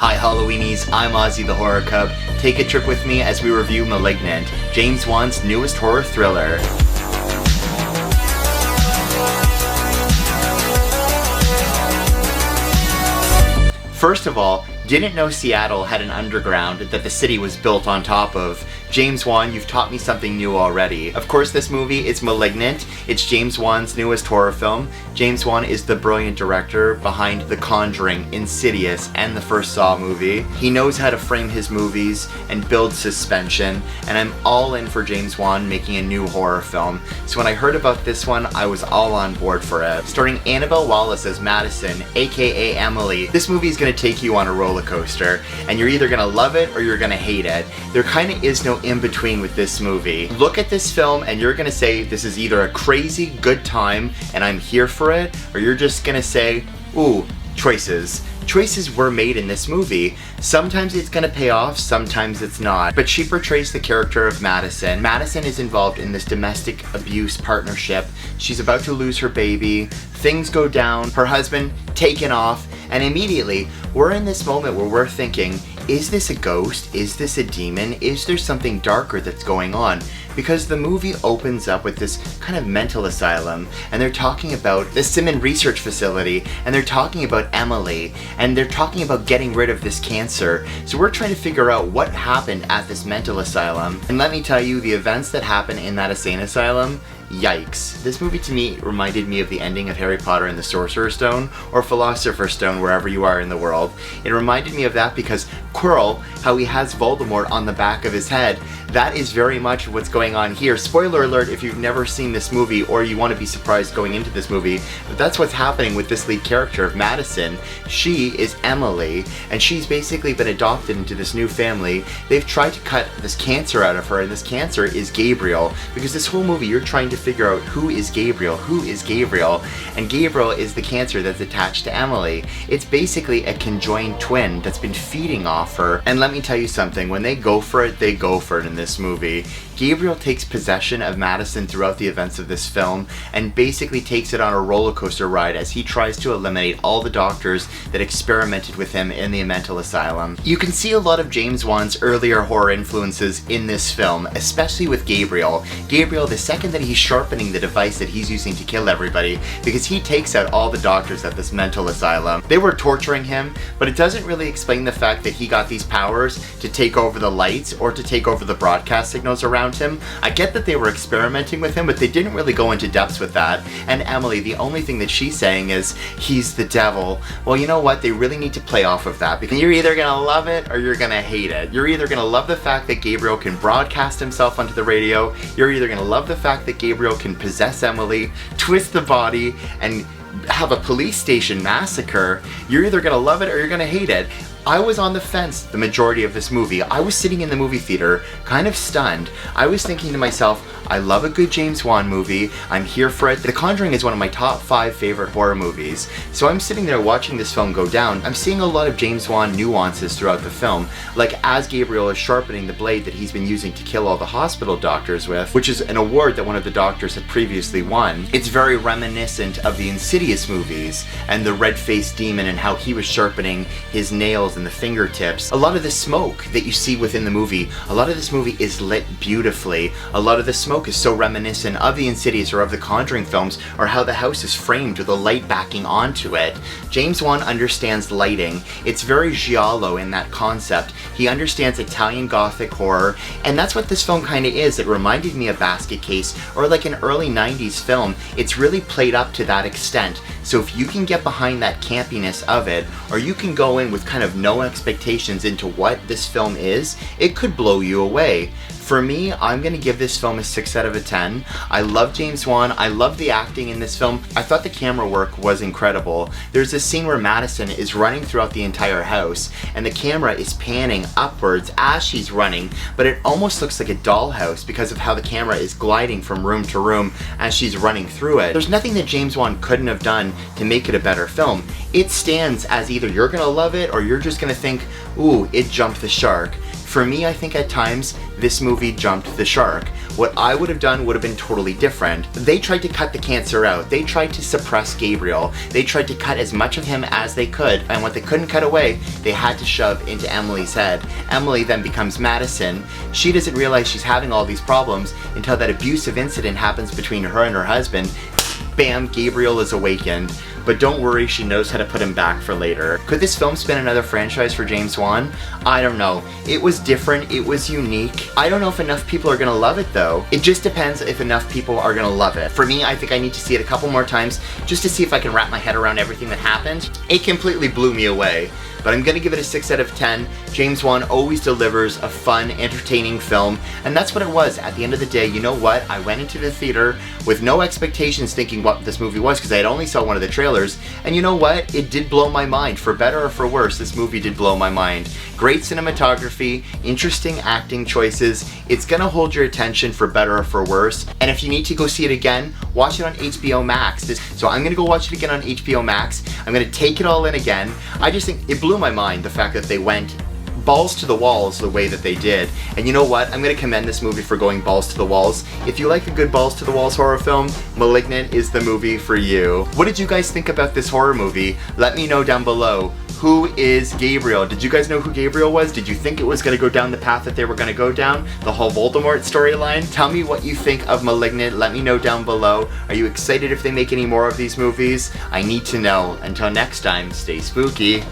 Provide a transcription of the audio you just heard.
Hi Halloweenies, I'm Ozzy the Horror Cub. Take a trip with me as we review Malignant, James Wan's newest horror thriller. First of all, didn't know Seattle had an underground that the city was built on top of. James Wan, you've taught me something new already. Of course, this movie is Malignant. It's James Wan's newest horror film. James Wan is the brilliant director behind The Conjuring, Insidious, and the first Saw movie. He knows how to frame his movies and build suspension, and I'm all in for James Wan making a new horror film. So when I heard about this one, I was all on board for it. Starring Annabelle Wallis as Madison, aka Emily, this movie is going to take you on a roller coaster, and you're either going to love it or you're going to hate it. There kind of is no in between with this movie. Look at this film and you're gonna say this is either a crazy good time and I'm here for it, or you're just gonna say, ooh, choices. Choices were made in this movie. Sometimes it's gonna pay off, sometimes it's not. But she portrays the character of Madison. Madison is involved in this domestic abuse partnership. She's about to lose her baby. Things go down, her husband taken off, and immediately we're in this moment where we're thinking, is this a ghost? Is this a demon? Is there something darker that's going on? Because the movie opens up with this kind of mental asylum, and they're talking about the Simion Research Facility, and they're talking about Emily, and they're talking about getting rid of this cancer. So we're trying to figure out what happened at this mental asylum. And let me tell you, the events that happen in that insane asylum, yikes. This movie to me reminded me of the ending of Harry Potter and the Sorcerer's Stone, or Philosopher's Stone, wherever you are in the world. It reminded me of that because Quirrell, how he has Voldemort on the back of his head, that is very much what's going on here. Spoiler alert if you've never seen this movie or you want to be surprised going into this movie, but that's what's happening with this lead character of Madison. She is Emily, and she's basically been adopted into this new family. They've tried to cut this cancer out of her, and this cancer is Gabriel, because this whole movie you're trying to figure out who is Gabriel, and Gabriel is the cancer that's attached to Emily. It's basically a conjoined twin that's been feeding off her, and let me tell you something, when they go for it, they go for it in this movie. Gabriel takes possession of Madison throughout the events of this film and basically takes it on a roller coaster ride as he tries to eliminate all the doctors that experimented with him in the mental asylum. You can see a lot of James Wan's earlier horror influences in this film, especially with Gabriel. Gabriel, the second that he's sharpening the device that he's using to kill everybody, because he takes out all the doctors at this mental asylum. They were torturing him, but it doesn't really explain the fact that he got these powers to take over the lights or to take over the broadcast signals around him. I get that they were experimenting with him, but they didn't really go into depths with that. And Emily, the only thing that she's saying is, he's the devil. Well, you know what? They really need to play off of that, because you're either gonna love it or you're gonna hate it. You're either gonna love the fact that Gabriel can broadcast himself onto the radio, you're either gonna love the fact that Gabriel can possess Emily, twist the body, and have a police station massacre. You're either gonna love it or you're gonna hate it. I was on the fence the majority of this movie. I was sitting in the movie theater, kind of stunned. I was thinking to myself, I love a good James Wan movie. I'm here for it. The Conjuring is one of my top 5 favorite horror movies. So I'm sitting there watching this film go down. I'm seeing a lot of James Wan nuances throughout the film, like as Gabriel is sharpening the blade that he's been using to kill all the hospital doctors with, which is an award that one of the doctors had previously won. It's very reminiscent of the Insidious movies and the red-faced demon and how he was sharpening his nails and the fingertips. A lot of the smoke that you see within the movie, a lot of this movie is lit beautifully. A lot of the smoke is so reminiscent of the Insidious or of the Conjuring films, or how the house is framed with the light backing onto it. James Wan understands lighting. It's very giallo in that concept. He understands Italian Gothic horror, and that's what this film kind of is. It reminded me of Basket Case, or like an early 90s film. It's really played up to that extent. So if you can get behind that campiness of it, or you can go in with kind of no expectations into what this film is, it could blow you away. For me, I'm gonna give this film a 6 out of 10. I love James Wan. I love the acting in this film. I thought the camera work was incredible. There's this scene where Madison is running throughout the entire house, and the camera is panning upwards as she's running, but it almost looks like a dollhouse because of how the camera is gliding from room to room as she's running through it. There's nothing that James Wan couldn't have done to make it a better film. It stands as either you're gonna love it or you're just gonna think, ooh, it jumped the shark. For me, I think at times this movie jumped the shark. What I would have done would have been totally different. They tried to cut the cancer out. They tried to suppress Gabriel. They tried to cut as much of him as they could, and what they couldn't cut away, they had to shove into Emily's head. Emily then becomes Madison. She doesn't realize she's having all these problems until that abusive incident happens between her and her husband. Bam, Gabriel is awakened. But don't worry, she knows how to put him back for later. Could this film spin another franchise for James Wan? I don't know. It was different, it was unique. I don't know if enough people are gonna love it though. It just depends if enough people are gonna love it. For me, I think I need to see it a couple more times just to see if I can wrap my head around everything that happened. It completely blew me away. But I'm gonna give it a 6 out of 10. James Wan always delivers a fun, entertaining film, and that's what it was. At the end of the day, you know what? I went into the theater with no expectations thinking what this movie was, because I had only saw one of the trailers, and you know what? It did blow my mind. For better or for worse, this movie did blow my mind. Great cinematography, interesting acting choices. It's gonna hold your attention for better or for worse, and if you need to go see it again, watch it on HBO Max. So I'm gonna go watch it again on HBO Max. I'm gonna take it all in again. I just think it blew my mind, the fact that they went balls to the walls the way that they did. And you know what? I'm gonna commend this movie for going balls to the walls. If you like a good balls to the walls horror film, Malignant is the movie for you. What did you guys think about this horror movie? Let me know down below. Who is Gabriel? Did you guys know who Gabriel was? Did you think it was gonna go down the path that they were gonna go down? The whole Voldemort storyline? Tell me what you think of Malignant. Let me know down below. Are you excited if they make any more of these movies? I need to know. Until next time, stay spooky.